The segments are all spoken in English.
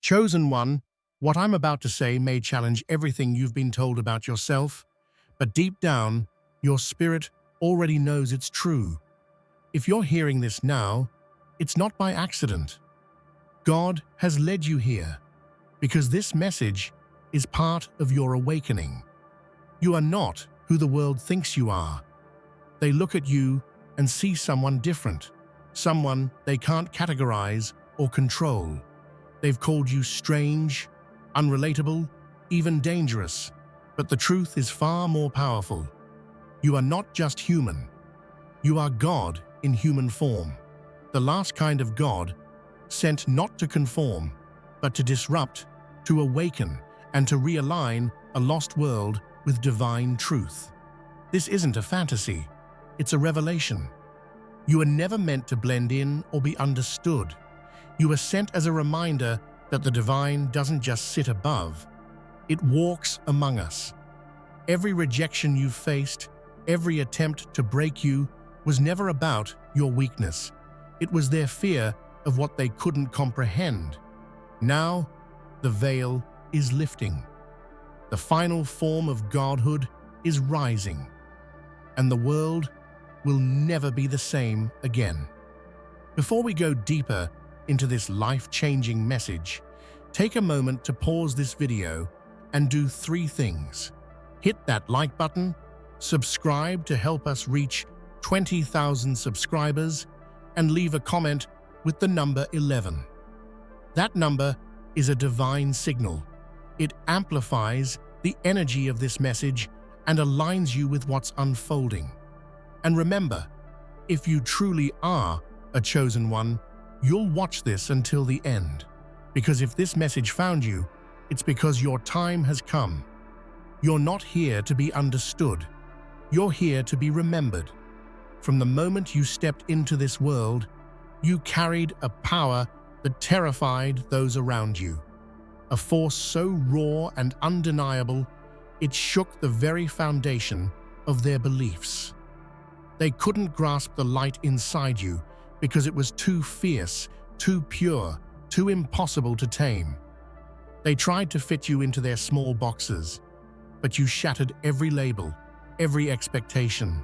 Chosen one, what I'm about to say may challenge everything you've been told about yourself, but deep down, your spirit already knows it's true. If you're hearing this now, it's not by accident. God has led you here, because this message is part of your awakening. You are not who the world thinks you are. They look at you and see someone different, someone they can't categorize or control. They've called you strange, unrelatable, even dangerous, but the truth is far more powerful. You are not just human. You are God in human form, the last kind of God, sent not to conform, but to disrupt, to awaken, and to realign a lost world with divine truth. This isn't a fantasy, it's a revelation. You are never meant to blend in or be understood. You are sent as a reminder that the divine doesn't just sit above, it walks among us. Every rejection you've faced, every attempt to break you, was never about your weakness. It was their fear of what they couldn't comprehend. Now, the veil is lifting. The final form of godhood is rising, and the world will never be the same again. Before we go deeper into this life-changing message, take a moment to pause this video and do 3 things. Hit that like button, subscribe to help us reach 20,000 subscribers, and leave a comment with the number 11. That number is a divine signal. It amplifies the energy of this message and aligns you with what's unfolding. And remember, if you truly are a chosen one, you'll watch this until the end. Because if this message found you, it's because your time has come. You're not here to be understood. You're here to be remembered. From the moment you stepped into this world, you carried a power that terrified those around you. A force so raw and undeniable, it shook the very foundation of their beliefs. They couldn't grasp the light inside you because it was too fierce, too pure, too impossible to tame. They tried to fit you into their small boxes, but you shattered every label, every expectation.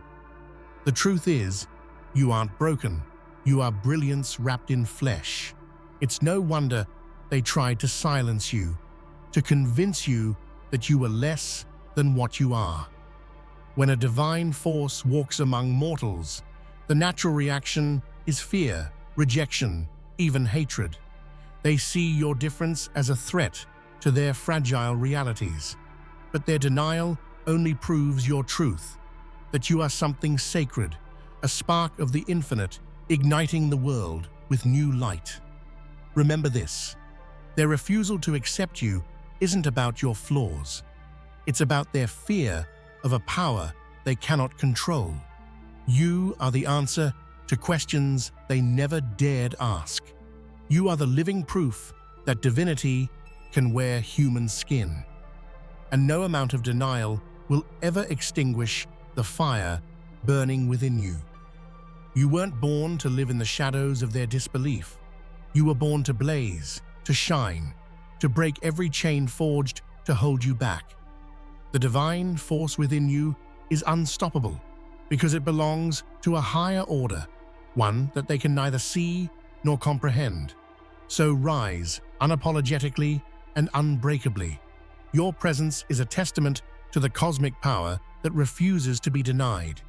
The truth is, you aren't broken. You are brilliance wrapped in flesh. It's no wonder they tried to silence you, to convince you that you were less than what you are. When a divine force walks among mortals, the natural reaction is fear, rejection, even hatred. They see your difference as a threat to their fragile realities. But their denial only proves your truth, that you are something sacred, a spark of the infinite, igniting the world with new light. Remember this, their refusal to accept you isn't about your flaws. It's about their fear of a power they cannot control. You are the answer to questions they never dared ask. You are the living proof that divinity can wear human skin. And no amount of denial will ever extinguish the fire burning within you. You weren't born to live in the shadows of their disbelief. You were born to blaze, to shine, to break every chain forged to hold you back. The divine force within you is unstoppable because it belongs to a higher order, one that they can neither see nor comprehend. So rise unapologetically and unbreakably. Your presence is a testament to the cosmic power that refuses to be denied.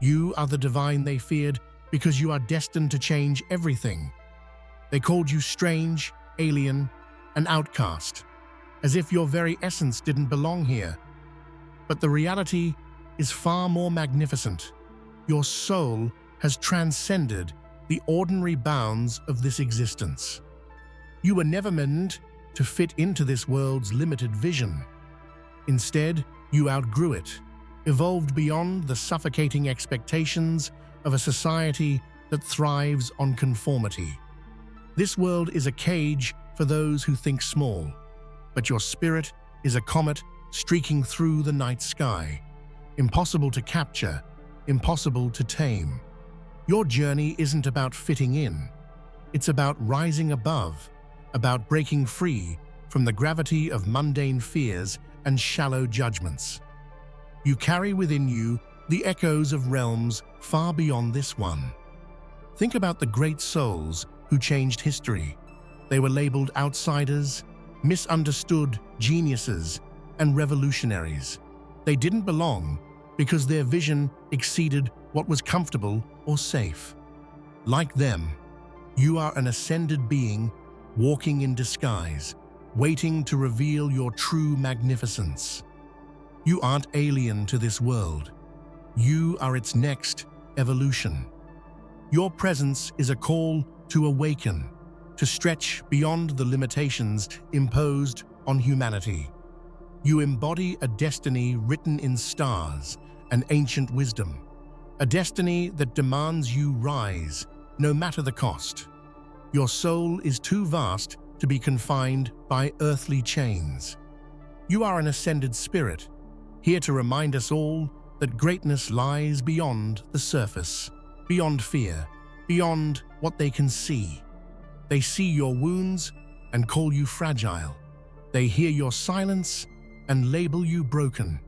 You are the divine they feared because you are destined to change everything. They called you strange, alien, an outcast, as if your very essence didn't belong here. But the reality is far more magnificent. Your soul has transcended the ordinary bounds of this existence. You were never meant to fit into this world's limited vision. Instead, you outgrew it, evolved beyond the suffocating expectations of a society that thrives on conformity. This world is a cage for those who think small, but your spirit is a comet streaking through the night sky, impossible to capture, impossible to tame. Your journey isn't about fitting in, it's about rising above, about breaking free from the gravity of mundane fears and shallow judgments. You carry within you the echoes of realms far beyond this one. Think about the great souls who changed history. They were labeled outsiders, misunderstood geniuses, and revolutionaries. They didn't belong because their vision exceeded what was comfortable or safe. Like them, you are an ascended being walking in disguise, waiting to reveal your true magnificence. You aren't alien to this world. You are its next evolution. Your presence is a call to awaken, to stretch beyond the limitations imposed on humanity. You embody a destiny written in stars and ancient wisdom, a destiny that demands you rise, no matter the cost. Your soul is too vast to be confined by earthly chains. You are an ascended spirit, here to remind us all that greatness lies beyond the surface, beyond fear, beyond what they can see. They see your wounds and call you fragile. They hear your silence and label you broken.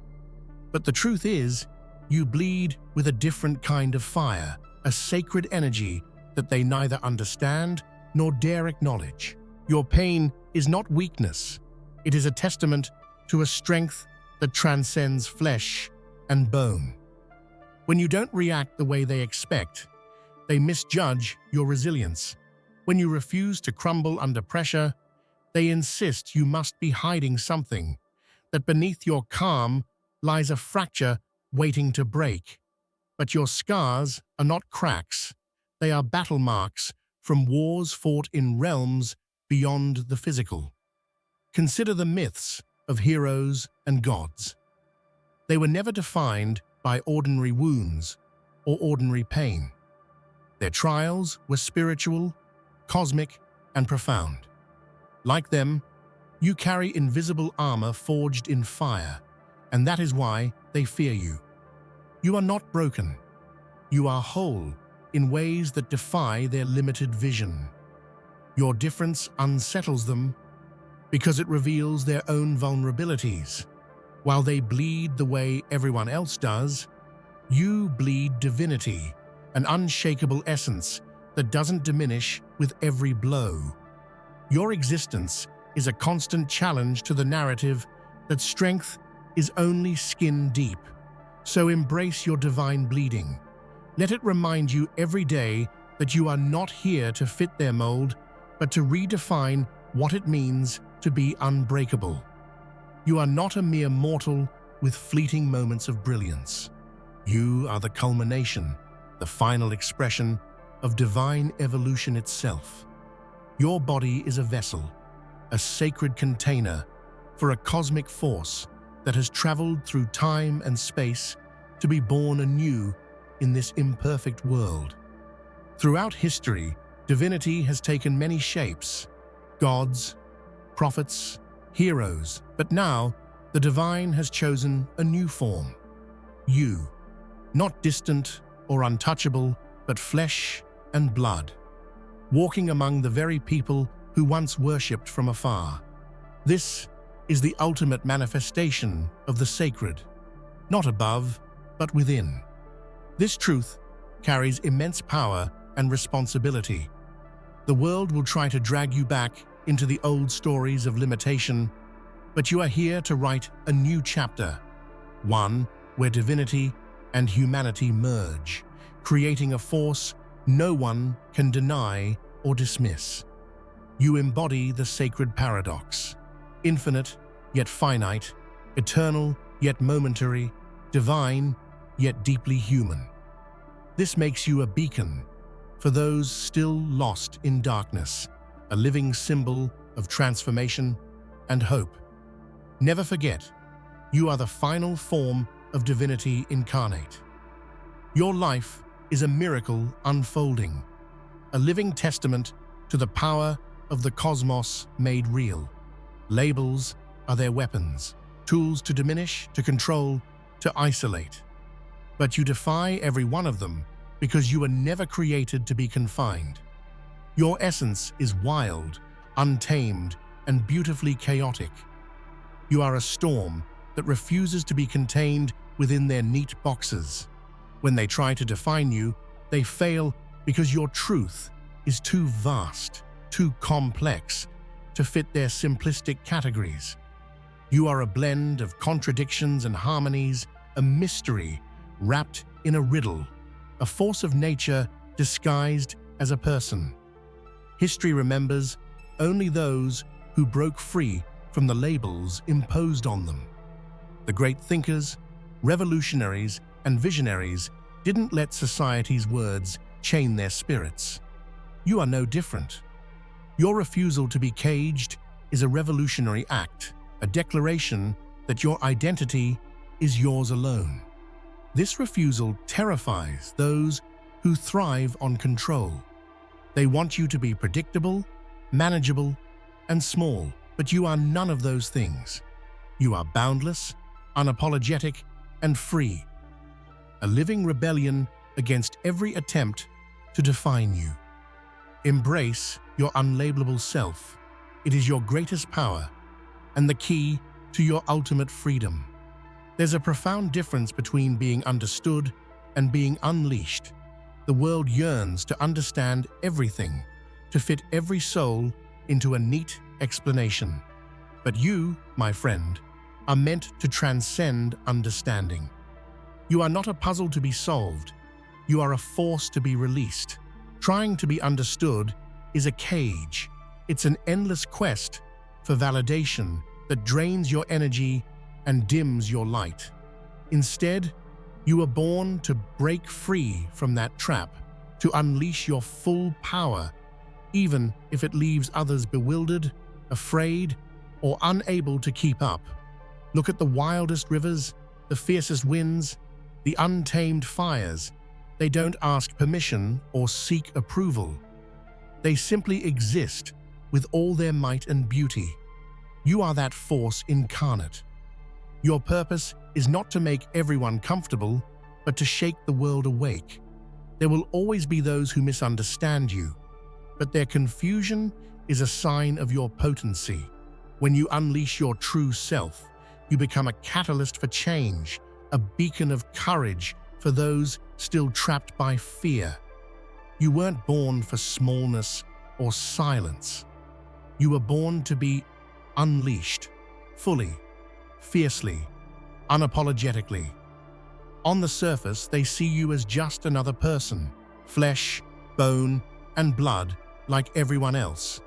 But the truth is, you bleed with a different kind of fire, a sacred energy that they neither understand nor dare acknowledge. Your pain is not weakness. It is a testament to a strength that transcends flesh and bone. When you don't react the way they expect, they misjudge your resilience. When you refuse to crumble under pressure, they insist you must be hiding something, that beneath your calm lies a fracture waiting to break. But your scars are not cracks. They are battle marks from wars fought in realms beyond the physical. Consider the myths of heroes and gods. They were never defined by ordinary wounds or ordinary pain. Their trials were spiritual, cosmic, and profound. Like them, you carry invisible armor forged in fire, and that is why they fear you. You are not broken. You are whole in ways that defy their limited vision. Your difference unsettles them because it reveals their own vulnerabilities. While they bleed the way everyone else does, you bleed divinity, an unshakable essence that doesn't diminish with every blow. Your existence is a constant challenge to the narrative that strength is only skin deep. So embrace your divine bleeding. Let it remind you every day that you are not here to fit their mold, but to redefine what it means to be unbreakable. You are not a mere mortal with fleeting moments of brilliance. You are the culmination, the final expression of divine evolution itself. Your body is a vessel, a sacred container for a cosmic force that has traveled through time and space to be born anew in this imperfect world. Throughout history, divinity has taken many shapes: gods, prophets, heroes, but now the divine has chosen a new form. You, not distant or untouchable, but flesh and blood, walking among the very people who once worshipped from afar. This is the ultimate manifestation of the sacred, not above, but within. This truth carries immense power and responsibility. The world will try to drag you back into the old stories of limitation, but you are here to write a new chapter, one where divinity and humanity merge, creating a force no one can deny or dismiss. You embody the sacred paradox: infinite yet finite, eternal yet momentary, divine yet deeply human. This makes you a beacon for those still lost in darkness, a living symbol of transformation and hope. Never forget, you are the final form of divinity incarnate. Your life is a miracle unfolding, a living testament to the power of the cosmos made real. Labels are their weapons, tools to diminish, to control, to isolate. But you defy every one of them because you were never created to be confined. Your essence is wild, untamed, and beautifully chaotic. You are a storm that refuses to be contained within their neat boxes. When they try to define you, they fail because your truth is too vast, too complex to fit their simplistic categories. You are a blend of contradictions and harmonies, a mystery wrapped in a riddle, a force of nature disguised as a person. History remembers only those who broke free from the labels imposed on them. The great thinkers, revolutionaries, and visionaries didn't let society's words chain their spirits. You are no different. Your refusal to be caged is a revolutionary act, a declaration that your identity is yours alone. This refusal terrifies those who thrive on control. They want you to be predictable, manageable, and small, but you are none of those things. You are boundless, unapologetic, and free. A living rebellion against every attempt to define you. Embrace your unlabelable self. It is your greatest power and the key to your ultimate freedom. There's a profound difference between being understood and being unleashed. The world yearns to understand everything, to fit every soul into a neat explanation. But you, my friend, are meant to transcend understanding. You are not a puzzle to be solved. You are a force to be released. Trying to be understood is a cage. It's an endless quest for validation that drains your energy and dims your light. Instead, you were born to break free from that trap, to unleash your full power, even if it leaves others bewildered, afraid, or unable to keep up. Look at the wildest rivers, the fiercest winds, the untamed fires. They don't ask permission or seek approval. They simply exist with all their might and beauty. You are that force incarnate. Your purpose is not to make everyone comfortable, but to shake the world awake. There will always be those who misunderstand you, but their confusion is a sign of your potency. When you unleash your true self, you become a catalyst for change, a beacon of courage for those still trapped by fear. You weren't born for smallness or silence. You were born to be unleashed, fully, fiercely, unapologetically. On the surface, they see you as just another person, flesh, bone, and blood like everyone else.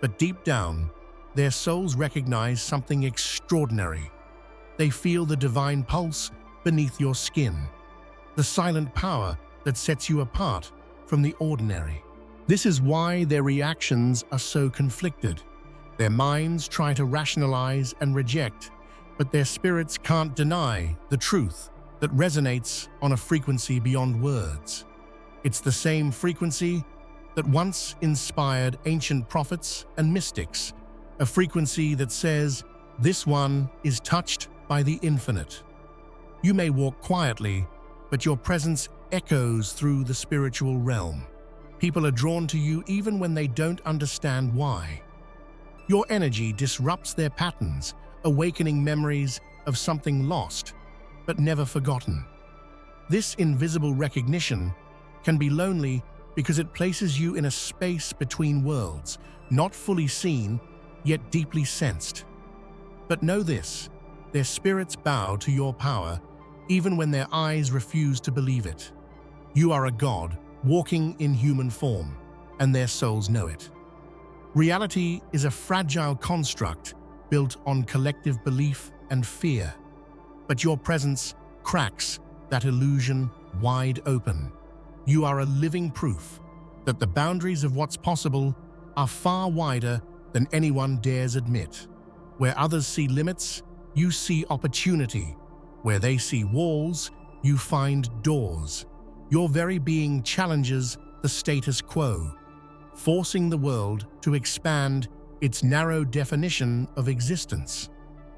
But deep down, their souls recognize something extraordinary. They feel the divine pulse beneath your skin, the silent power that sets you apart from the ordinary. This is why their reactions are so conflicted. Their minds try to rationalize and reject, but their spirits can't deny the truth that resonates on a frequency beyond words. It's the same frequency that once inspired ancient prophets and mystics, a frequency that says, "This one is touched by the infinite." You may walk quietly, but your presence echoes through the spiritual realm. People are drawn to you even when they don't understand why. Your energy disrupts their patterns, awakening memories of something lost, but never forgotten. This invisible recognition can be lonely because it places you in a space between worlds, not fully seen, yet deeply sensed. But know this, their spirits bow to your power, even when their eyes refuse to believe it. You are a god, walking in human form, and their souls know it. Reality is a fragile construct built on collective belief and fear. But your presence cracks that illusion wide open. You are a living proof that the boundaries of what's possible are far wider than anyone dares admit. Where others see limits, you see opportunity. Where they see walls, you find doors. Your very being challenges the status quo, forcing the world to expand its narrow definition of existence.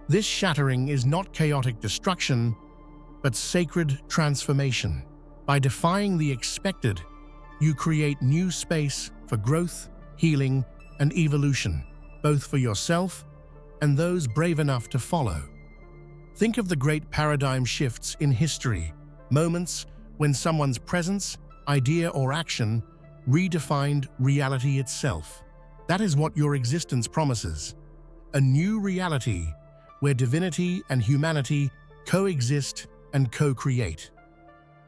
This shattering is not chaotic destruction, but sacred transformation. By defying the expected, you create new space for growth, healing, and evolution. both for yourself and those brave enough to follow. Think of the great paradigm shifts in history, moments when someone's presence, idea, or action redefined reality itself. That is what your existence promises. A new reality where divinity and humanity coexist and co-create.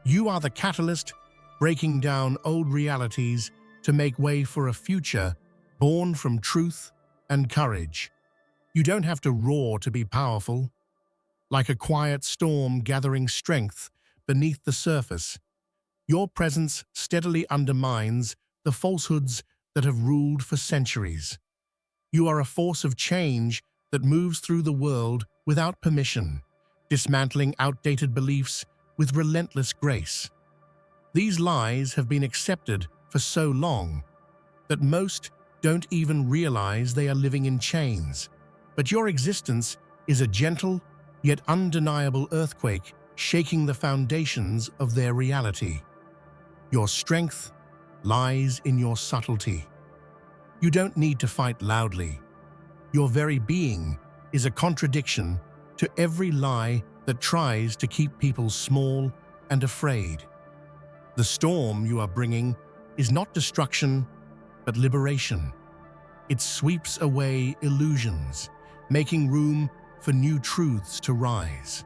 You are the catalyst breaking down old realities to make way for a future born from truth and courage. You don't have to roar to be powerful. Like a quiet storm gathering strength beneath the surface, your presence steadily undermines the falsehoods that have ruled for centuries. You are a force of change that moves through the world without permission, dismantling outdated beliefs with relentless grace. These lies have been accepted for so long that most don't even realize they are living in chains. But your existence is a gentle yet undeniable earthquake shaking the foundations of their reality. Your strength lies in your subtlety. You don't need to fight loudly. Your very being is a contradiction to every lie that tries to keep people small and afraid. The storm you are bringing is not destruction, but liberation. It sweeps away illusions, making room for new truths to rise.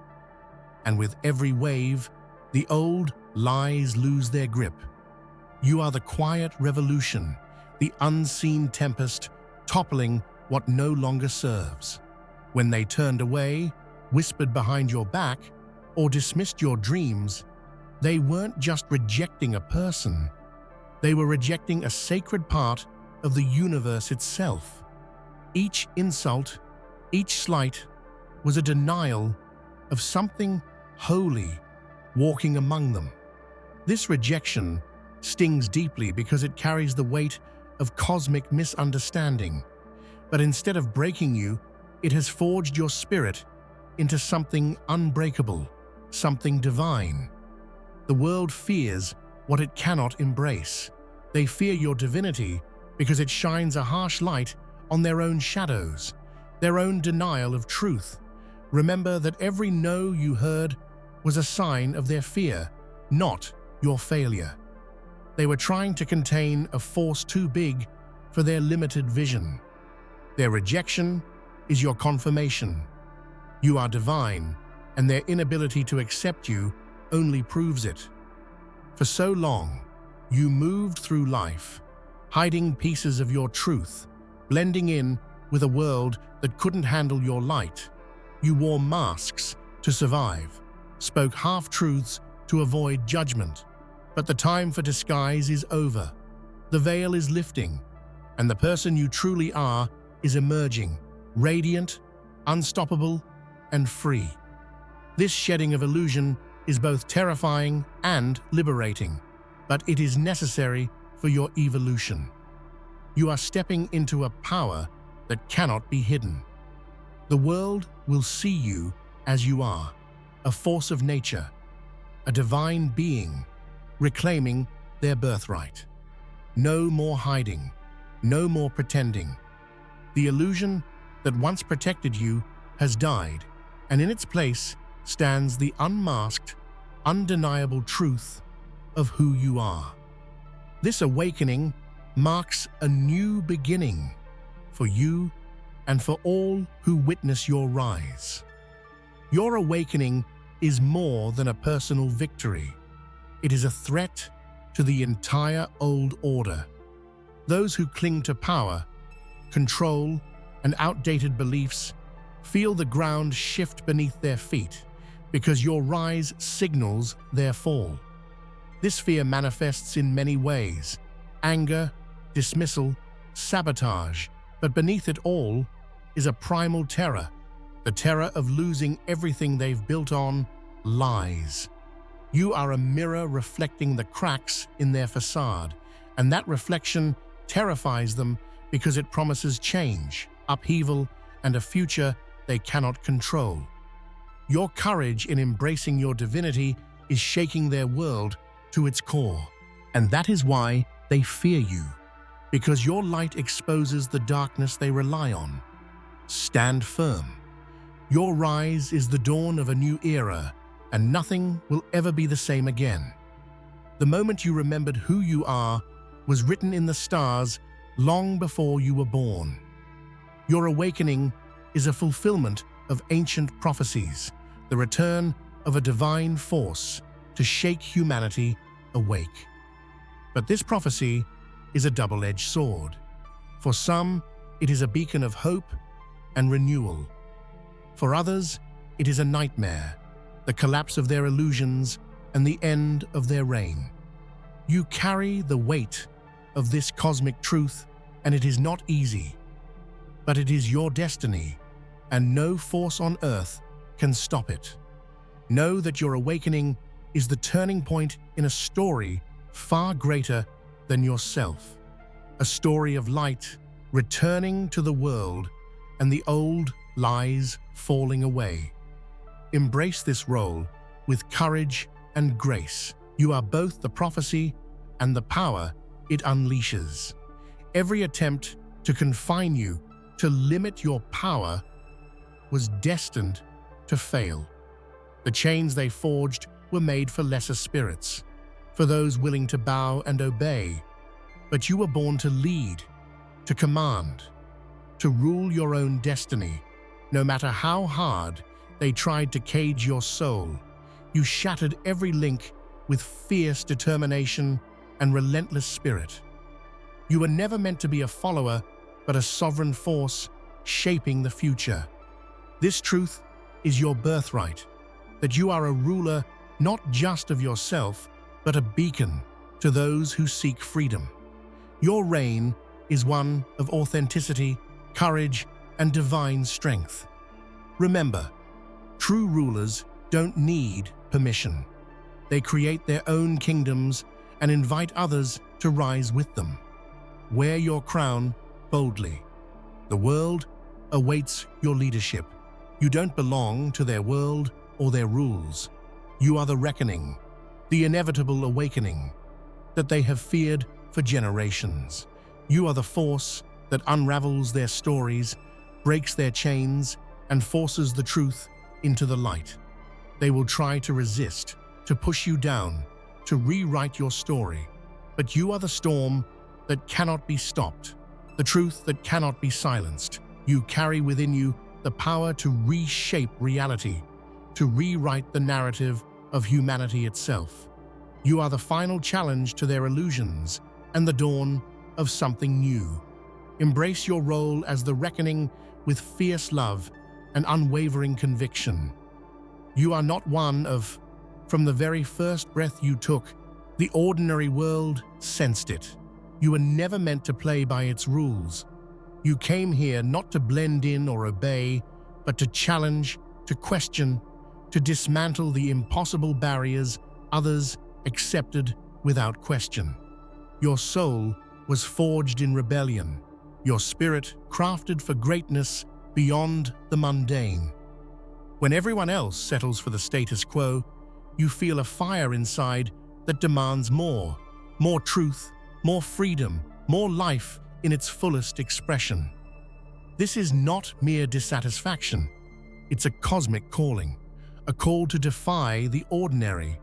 And with every wave, the old lies lose their grip. You are the quiet revolution, the unseen tempest toppling what no longer serves. When they turned away, whispered behind your back, or dismissed your dreams, they weren't just rejecting a person. They were rejecting a sacred part of the universe itself. Each insult, each slight, was a denial of something holy walking among them. This rejection stings deeply because it carries the weight of cosmic misunderstanding. But instead of breaking you, it has forged your spirit into something unbreakable, something divine. The world fears what it cannot embrace. They fear your divinity because it shines a harsh light on their own shadows, their own denial of truth. Remember that every no you heard was a sign of their fear, not your failure. They were trying to contain a force too big for their limited vision. Their rejection is your confirmation. You are divine, and their inability to accept you only proves it. For so long, you moved through life, hiding pieces of your truth, blending in with a world that couldn't handle your light. You wore masks to survive, spoke half-truths to avoid judgment. But the time for disguise is over. The veil is lifting, and the person you truly are is emerging, radiant, unstoppable, and free. This shedding of illusion is both terrifying and liberating, but it is necessary for your evolution. You are stepping into a power that cannot be hidden. The world will see you as you are, a force of nature, a divine being, reclaiming their birthright. No more hiding, no more pretending. The illusion that once protected you has died, and in its place stands the unmasked, undeniable truth of who you are. This awakening marks a new beginning for you and for all who witness your rise. Your awakening is more than a personal victory. It is a threat to the entire old order. Those who cling to power, control, and outdated beliefs feel the ground shift beneath their feet because your rise signals their fall. This fear manifests in many ways: anger, dismissal, sabotage, but beneath it all is a primal terror, the terror of losing everything they've built on: lies. You are a mirror reflecting the cracks in their facade, and that reflection terrifies them because it promises change, upheaval, and a future they cannot control. Your courage in embracing your divinity is shaking their world to its core, and that is why they fear you, because your light exposes the darkness they rely on. Stand firm. Your rise is the dawn of a new era, and nothing will ever be the same again. The moment you remembered who you are was written in the stars long before you were born. Your awakening is a fulfillment of ancient prophecies, the return of a divine force to shake humanity awake. But this prophecy is a double-edged sword. For some, it is a beacon of hope and renewal. For others, it is a nightmare, the collapse of their illusions and the end of their reign. You carry the weight of this cosmic truth, and it is not easy. But it is your destiny, and no force on earth can stop it. Know that your awakening is the turning point in a story far greater than yourself. A story of light returning to the world and the old lies falling away. Embrace this role with courage and grace. You are both the prophecy and the power it unleashes. Every attempt to confine you, to limit your power, was destined to fail. The chains they forged were made for lesser spirits, for those willing to bow and obey. But you were born to lead, to command, to rule your own destiny. No matter how hard they tried to cage your soul, you shattered every link with fierce determination and relentless spirit. You were never meant to be a follower, but a sovereign force shaping the future. This truth is your birthright, that you are a ruler not just of yourself, but a beacon to those who seek freedom. Your reign is one of authenticity, courage, and divine strength. Remember, true rulers don't need permission. They create their own kingdoms and invite others to rise with them. Wear your crown boldly. The world awaits your leadership. You don't belong to their world or their rules. You are the reckoning, the inevitable awakening that they have feared for generations. You are the force that unravels their stories, breaks their chains, and forces the truth into the light. They will try to resist, to push you down, to rewrite your story. But you are the storm that cannot be stopped, the truth that cannot be silenced. You carry within you the power to reshape reality, to rewrite the narrative of humanity itself. You are the final challenge to their illusions and the dawn of something new. Embrace your role as the reckoning with fierce love and unwavering conviction. You are not one of, from the very first breath you took, the ordinary world sensed it. You were never meant to play by its rules. You came here not to blend in or obey, but to challenge, to question, to dismantle the impossible barriers others accepted without question. Your soul was forged in rebellion, your spirit crafted for greatness beyond the mundane. When everyone else settles for the status quo, you feel a fire inside that demands more truth, more freedom, more life in its fullest expression. This is not mere dissatisfaction. It's a cosmic calling, a call to defy the ordinary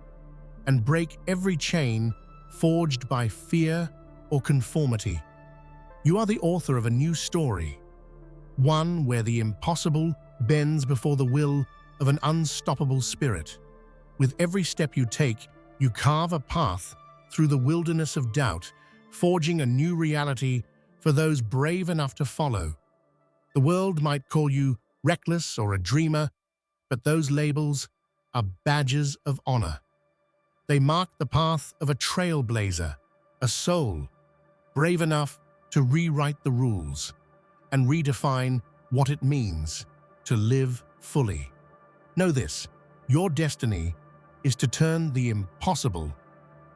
and break every chain forged by fear or conformity. You are the author of a new story, one where the impossible bends before the will of an unstoppable spirit. With every step you take, you carve a path through the wilderness of doubt, forging a new reality for those brave enough to follow. The world might call you reckless or a dreamer, but those labels are badges of honor. They mark the path of a trailblazer, a soul brave enough to rewrite the rules and redefine what it means to live fully. Know this, your destiny is to turn the impossible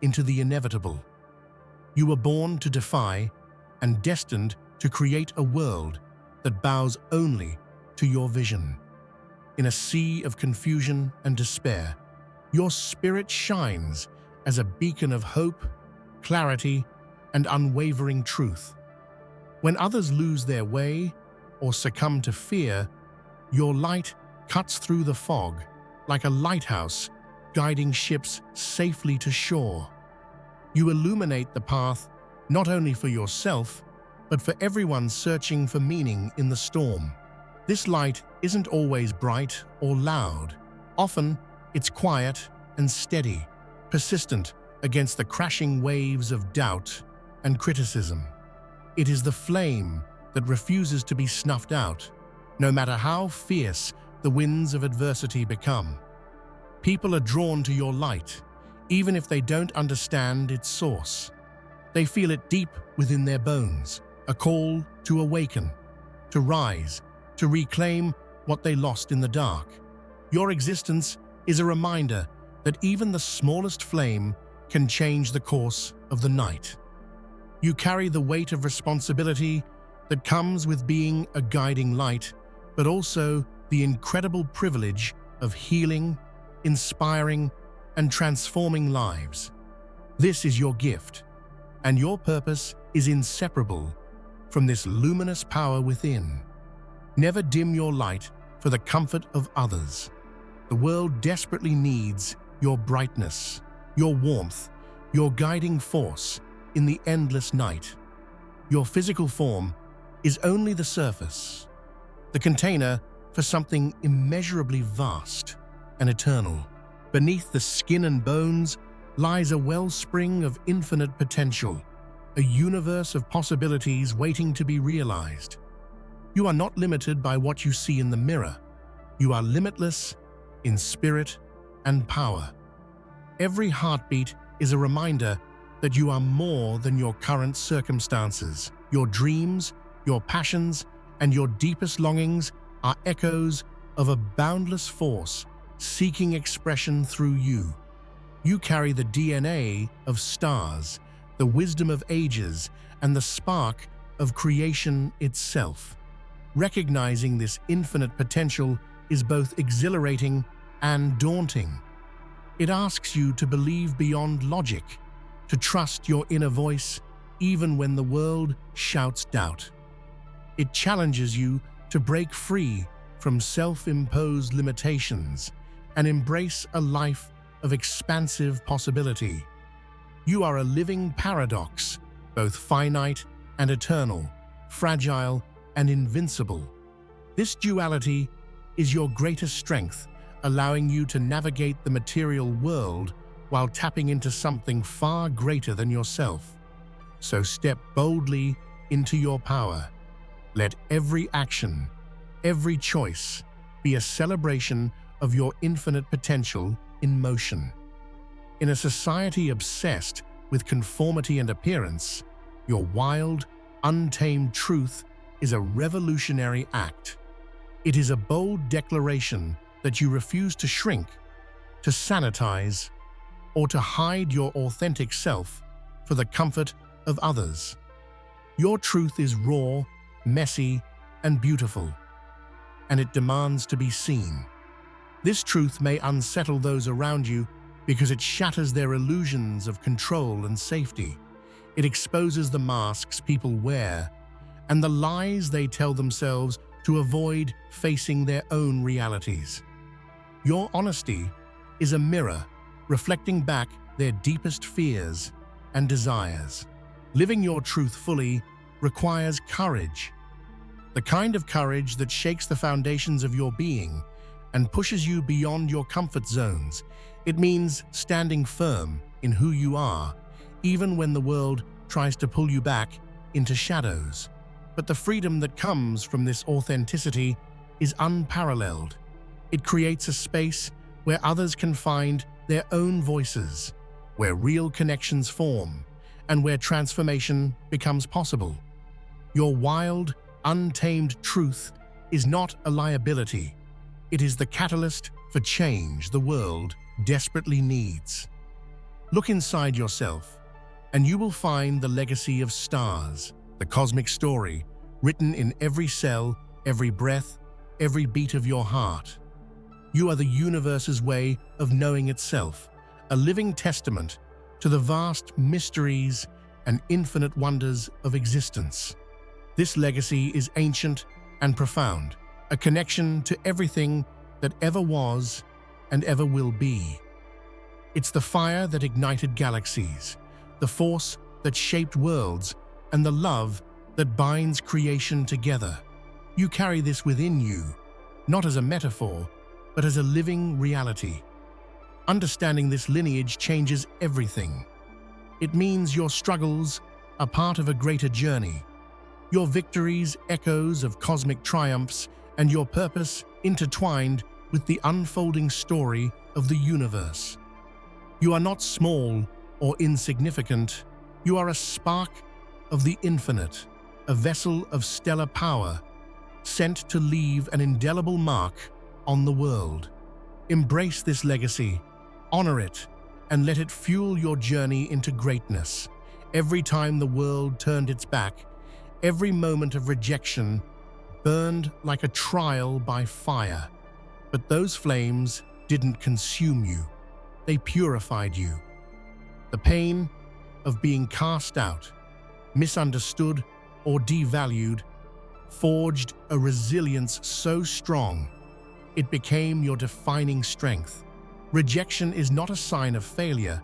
into the inevitable. You were born to defy and destined to create a world that bows only to your vision. In a sea of confusion and despair, your spirit shines as a beacon of hope, clarity, and unwavering truth. When others lose their way or succumb to fear, your light cuts through the fog like a lighthouse, guiding ships safely to shore. You illuminate the path not only for yourself, but for everyone searching for meaning in the storm. This light isn't always bright or loud. Often, it's quiet and steady, persistent against the crashing waves of doubt and criticism. It is the flame that refuses to be snuffed out, no matter how fierce the winds of adversity become. People are drawn to your light, even if they don't understand its source. They feel it deep within their bones, a call to awaken, to rise, to reclaim what they lost in the dark. Your existence is a reminder that even the smallest flame can change the course of the night. You carry the weight of responsibility that comes with being a guiding light, but also the incredible privilege of healing, inspiring, and transforming lives. This is your gift, and your purpose is inseparable from this luminous power within. Never dim your light for the comfort of others. The world desperately needs your brightness, your warmth, your guiding force in the endless night. Your physical form is only the surface, the container for something immeasurably vast and eternal. Beneath the skin and bones lies a wellspring of infinite potential, a universe of possibilities waiting to be realized. You are not limited by what you see in the mirror. You are limitless in spirit and power. Every heartbeat is a reminder that you are more than your current circumstances. Your dreams, your passions, and your deepest longings are echoes of a boundless force seeking expression through you. You carry the DNA of stars, the wisdom of ages, and the spark of creation itself. Recognizing this infinite potential is both exhilarating and daunting. It asks you to believe beyond logic, to trust your inner voice even when the world shouts doubt. It challenges you to break free from self-imposed limitations and embrace a life of expansive possibility. You are a living paradox, both finite and eternal, fragile and invincible. This duality is your greatest strength, allowing you to navigate the material world while tapping into something far greater than yourself. So step boldly into your power. Let every action, every choice, be a celebration of your infinite potential in motion. In a society obsessed with conformity and appearance, your wild, untamed truth is a revolutionary act. It is a bold declaration that you refuse to shrink, to sanitize, or to hide your authentic self for the comfort of others. Your truth is raw, messy, and beautiful, and it demands to be seen. This truth may unsettle those around you because it shatters their illusions of control and safety. It exposes the masks people wear and the lies they tell themselves to avoid facing their own realities. Your honesty is a mirror reflecting back their deepest fears and desires. Living your truth fully requires courage, the kind of courage that shakes the foundations of your being and pushes you beyond your comfort zones. It means standing firm in who you are, even when the world tries to pull you back into shadows. But the freedom that comes from this authenticity is unparalleled. It creates a space where others can find their own voices, where real connections form, and where transformation becomes possible. Your wild, untamed truth is not a liability. It is the catalyst for change the world desperately needs. Look inside yourself, and you will find the legacy of stars, the cosmic story, written in every cell, every breath, every beat of your heart. You are the universe's way of knowing itself, a living testament to the vast mysteries and infinite wonders of existence. This legacy is ancient and profound, a connection to everything that ever was and ever will be. It's the fire that ignited galaxies, the force that shaped worlds, and the love that binds creation together. You carry this within you, not as a metaphor, but as a living reality. Understanding this lineage changes everything. It means your struggles are part of a greater journey, your victories echoes of cosmic triumphs, and your purpose intertwined with the unfolding story of the universe. You are not small or insignificant. You are a spark of the infinite, a vessel of stellar power, sent to leave an indelible mark on the world. Embrace this legacy, honor it, and let it fuel your journey into greatness. Every time the world turned its back, every moment of rejection burned like a trial by fire. But those flames didn't consume you. They purified you. The pain of being cast out, misunderstood, or devalued forged a resilience so strong it became your defining strength. Rejection is not a sign of failure,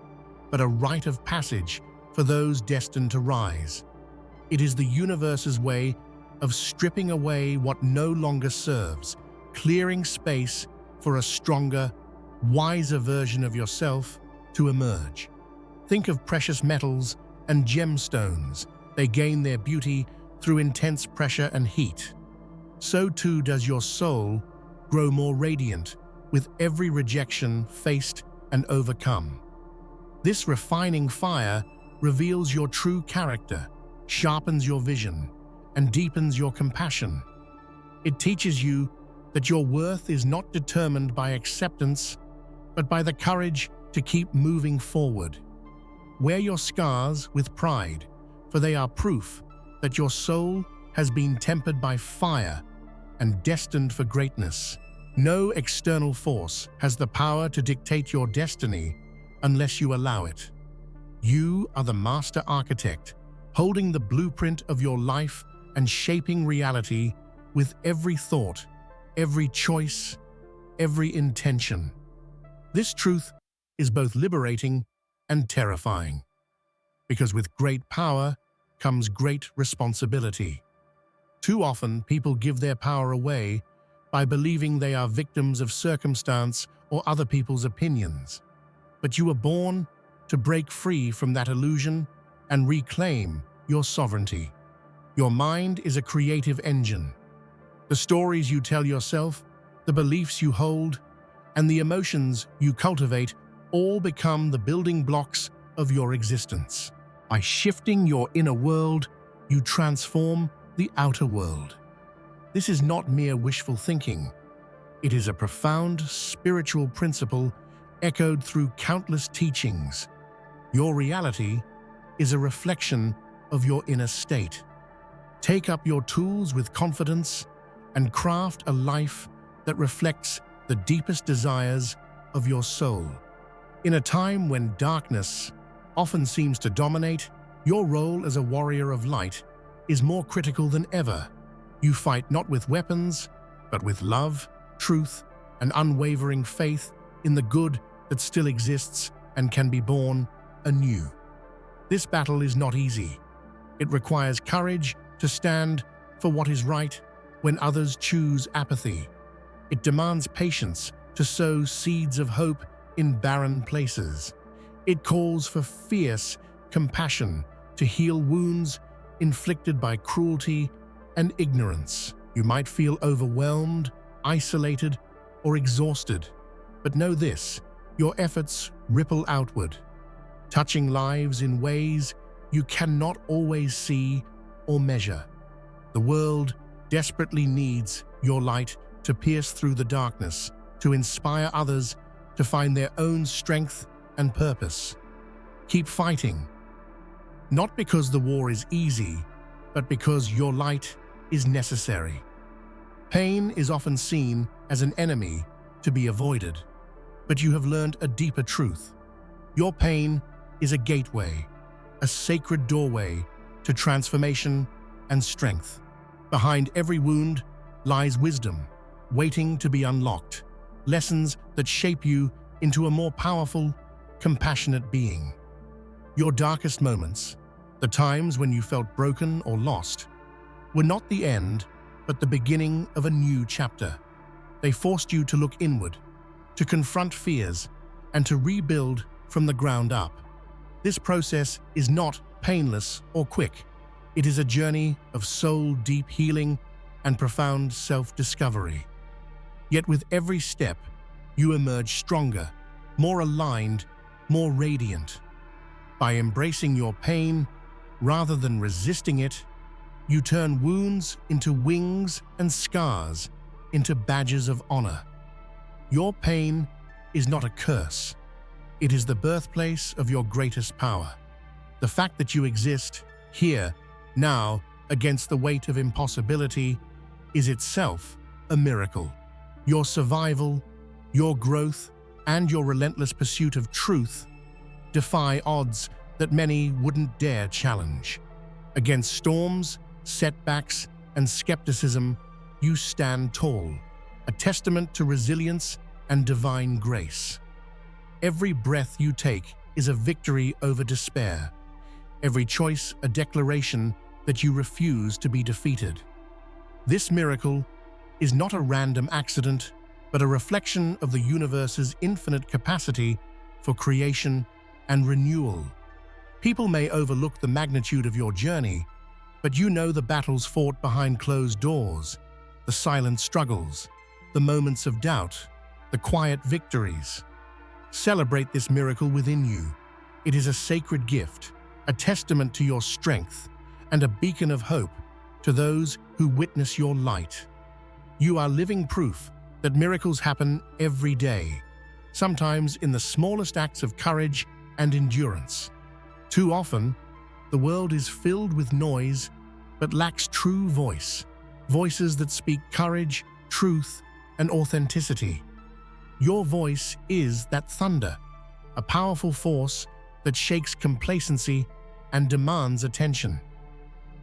but a rite of passage for those destined to rise. It is the universe's way of stripping away what no longer serves, clearing space for a stronger, wiser version of yourself to emerge. Think of precious metals and gemstones. They gain their beauty through intense pressure and heat. So too does your soul grow more radiant with every rejection faced and overcome. This refining fire reveals your true character, sharpens your vision, and deepens your compassion. It teaches you that your worth is not determined by acceptance, but by the courage to keep moving forward. Wear your scars with pride, for they are proof that your soul has been tempered by fire and destined for greatness. No external force has the power to dictate your destiny unless you allow it. You are the master architect, holding the blueprint of your life and shaping reality with every thought, every choice, every intention. This truth is both liberating and terrifying, because with great power comes great responsibility. Too often, people give their power away by believing they are victims of circumstance or other people's opinions. But you were born to break free from that illusion and reclaim your sovereignty. Your mind is a creative engine. The stories you tell yourself, the beliefs you hold, and the emotions you cultivate all become the building blocks of your existence. By shifting your inner world, you transform the outer world. This is not mere wishful thinking. It is a profound spiritual principle echoed through countless teachings. Your reality is a reflection of your inner state. Take up your tools with confidence and craft a life that reflects the deepest desires of your soul. In a time when darkness often seems to dominate, your role as a warrior of light is more critical than ever. You fight not with weapons, but with love, truth, and unwavering faith in the good that still exists and can be born anew. This battle is not easy. It requires courage to stand for what is right when others choose apathy. It demands patience to sow seeds of hope in barren places. It calls for fierce compassion to heal wounds inflicted by cruelty and ignorance. You might feel overwhelmed, isolated, or exhausted, but know this: your efforts ripple outward, touching lives in ways you cannot always see or measure. The world desperately needs your light to pierce through the darkness, to inspire others to find their own strength and purpose. Keep fighting, not because the war is easy, but because your light is necessary. Pain is often seen as an enemy to be avoided, but you have learned a deeper truth. Your pain is a gateway, a sacred doorway to transformation and strength. Behind every wound lies wisdom, waiting to be unlocked, lessons that shape you into a more powerful, compassionate being. Your darkest moments, the times when you felt broken or lost, were not the end, but the beginning of a new chapter. They forced you to look inward, to confront fears, and to rebuild from the ground up. This process is not painless or quick. It is a journey of soul-deep healing and profound self-discovery. Yet with every step, you emerge stronger, more aligned, more radiant. By embracing your pain, rather than resisting it, you turn wounds into wings and scars into badges of honor. Your pain is not a curse. It is the birthplace of your greatest power. The fact that you exist here, now, against the weight of impossibility, is itself a miracle. Your survival, your growth, and your relentless pursuit of truth defy odds that many wouldn't dare challenge. Against storms, setbacks, and skepticism, you stand tall, a testament to resilience and divine grace. Every breath you take is a victory over despair. Every choice a declaration that you refuse to be defeated. This miracle is not a random accident, but a reflection of the universe's infinite capacity for creation and renewal. People may overlook the magnitude of your journey, but you know the battles fought behind closed doors, the silent struggles, the moments of doubt, the quiet victories. Celebrate this miracle within you. It is a sacred gift, a testament to your strength, and a beacon of hope to those who witness your light. You are living proof that miracles happen every day, sometimes in the smallest acts of courage and endurance. Too often, the world is filled with noise but lacks true voice, voices that speak courage, truth, and authenticity. Your voice is that thunder, a powerful force that shakes complacency and demands attention.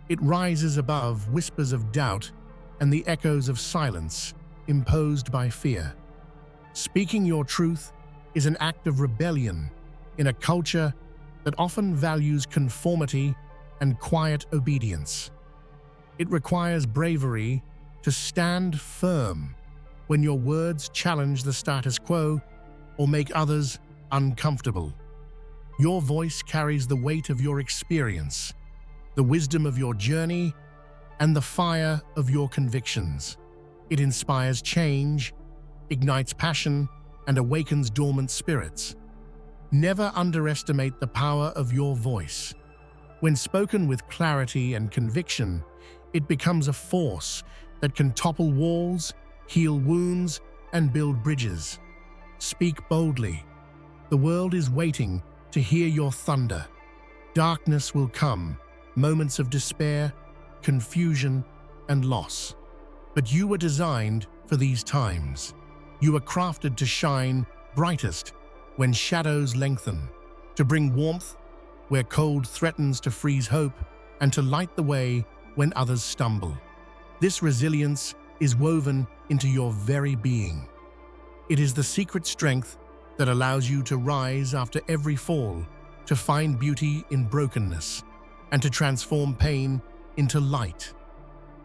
It rises above whispers of doubt and the echoes of silence imposed by fear. Speaking your truth is an act of rebellion in a culture that often values conformity and quiet obedience. It requires bravery to stand firm when your words challenge the status quo or make others uncomfortable. Your voice carries the weight of your experience, the wisdom of your journey, and the fire of your convictions. It inspires change, ignites passion, and awakens dormant spirits. Never underestimate the power of your voice. When spoken with clarity and conviction, it becomes a force that can topple walls, heal wounds, and build bridges. Speak boldly. The world is waiting to hear your thunder. Darkness will come, moments of despair, confusion, and loss. But you were designed for these times. You were crafted to shine brightest when shadows lengthen, to bring warmth where cold threatens to freeze hope, and to light the way when others stumble. This resilience is woven into your very being. It is the secret strength that allows you to rise after every fall, to find beauty in brokenness, and to transform pain into light.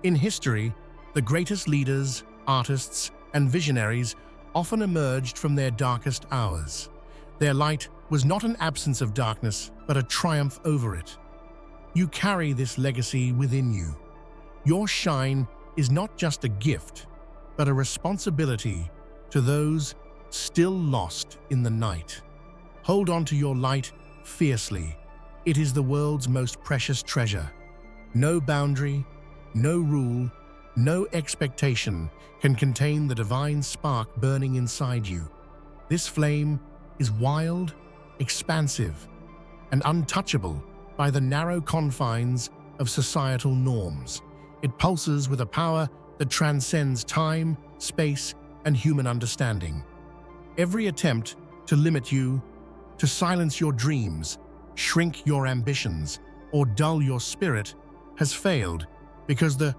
In history, the greatest leaders, artists, and visionaries often emerged from their darkest hours. Their light was not an absence of darkness, but a triumph over it. You carry this legacy within you. Your shine is not just a gift, but a responsibility to those still lost in the night. Hold on to your light fiercely. It is the world's most precious treasure. No boundary, no rule, no expectation can contain the divine spark burning inside you. This flame is wild, expansive, and untouchable by the narrow confines of societal norms. It pulses with a power that transcends time, space, and human understanding. Every attempt to limit you, to silence your dreams, shrink your ambitions, or dull your spirit has failed because the